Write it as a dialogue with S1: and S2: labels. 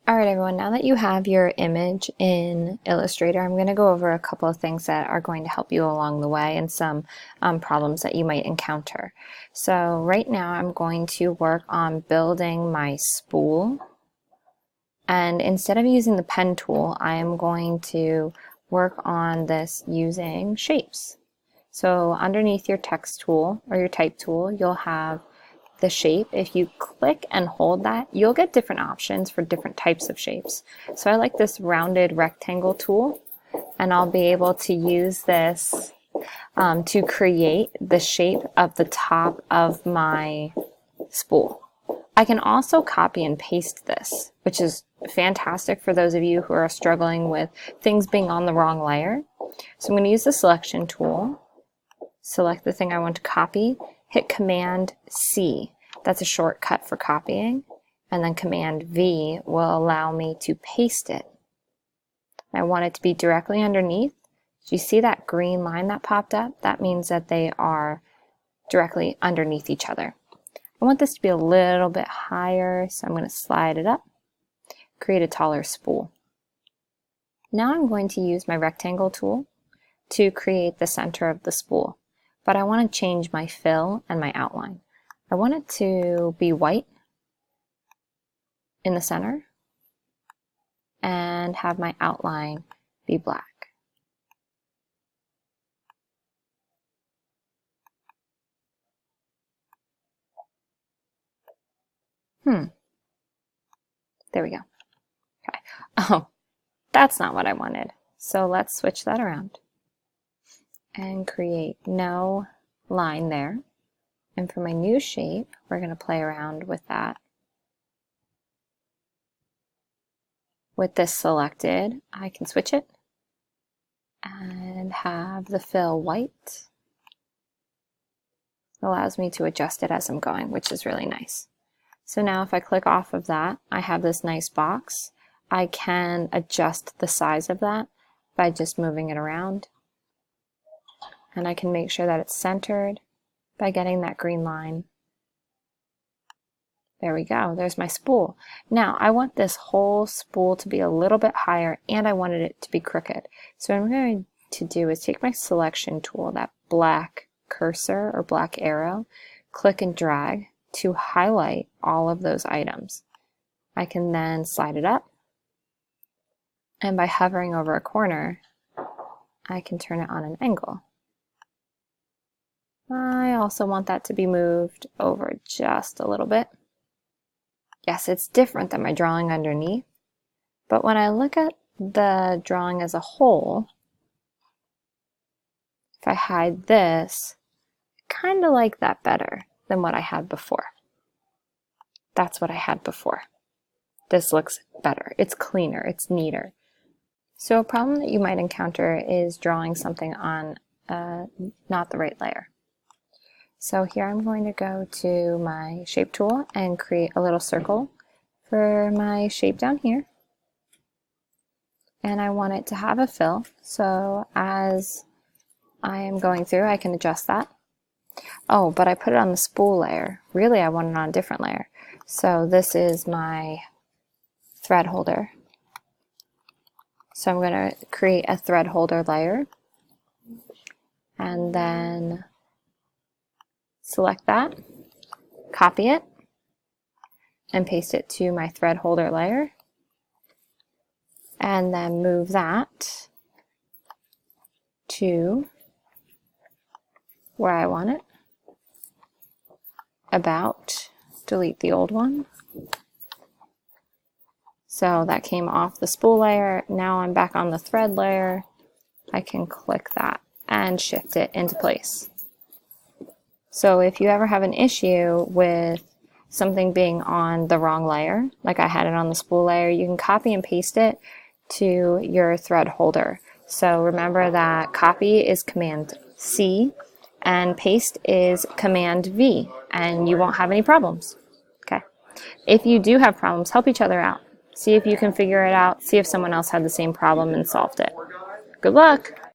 S1: Alright everyone, now that you have your image in Illustrator, I'm going to go over a couple of things that are going to help you along the way and some problems that you might encounter. So right now I'm going to work on building my spool, and instead of using the pen tool, I am going to work on this using shapes. So underneath your text tool or your type tool, you'll have the shape. If you click and hold that, you'll get different options for different types of shapes. So I like this rounded rectangle tool, and I'll be able to use this to create the shape of the top of my spool. I can also copy and paste this, which is fantastic for those of you who are struggling with things being on the wrong layer. So I'm going to use the selection tool, select the thing I want to copy, hit Command C. That's a shortcut for copying. And then Command V will allow me to paste it. I want it to be directly underneath. Do you see that green line that popped up? That means that they are directly underneath each other. I want this to be a little bit higher, so I'm going to slide it up, create a taller spool. Now I'm going to use my rectangle tool to create the center of the spool. But I want to change my fill and my outline. I want it to be white in the center and have my outline be black. There we go. Okay. Oh, that's not what I wanted. So let's switch that around and create no line there. And for my new shape, we're going to play around with that. With this selected, I can switch it and have the fill white. It allows me to adjust it as I'm going, which is really nice. So now if I click off of that, I have this nice box. I can adjust the size of that by just moving it around. And I can make sure that it's centered by getting that green line. There we go, there's my spool. Now I want this whole spool to be a little bit higher, and I wanted it to be crooked. So what I'm going to do is take my selection tool, that black cursor or black arrow, click and drag to highlight all of those items. I can then slide it up, and by hovering over a corner, I can turn it on an angle. I also want that to be moved over just a little bit. Yes, it's different than my drawing underneath, but when I look at the drawing as a whole, if I hide this, I kind of like that better than what I had before. That's what I had before. This looks better. It's cleaner. It's neater. So a problem that you might encounter is drawing something on not the right layer. So here I'm going to go to my shape tool and create a little circle for my shape down here. And I want it to have a fill. So as I am going through, I can adjust that. Oh, but I put it on the spool layer. Really, I want it on a different layer. So this is my thread holder. So I'm going to create a thread holder layer and then select that, copy it, and paste it to my thread holder layer, and then move that to where I want it. About, delete the old one. So that came off the spool layer. Now I'm back on the thread layer. I can click that and shift it into place. So if you ever have an issue with something being on the wrong layer, like I had it on the spool layer, you can copy and paste it to your thread holder. So remember that copy is Command C and paste is Command V, and you won't have any problems. Okay. If you do have problems, help each other out. See if you can figure it out. See if someone else had the same problem and solved it. Good luck!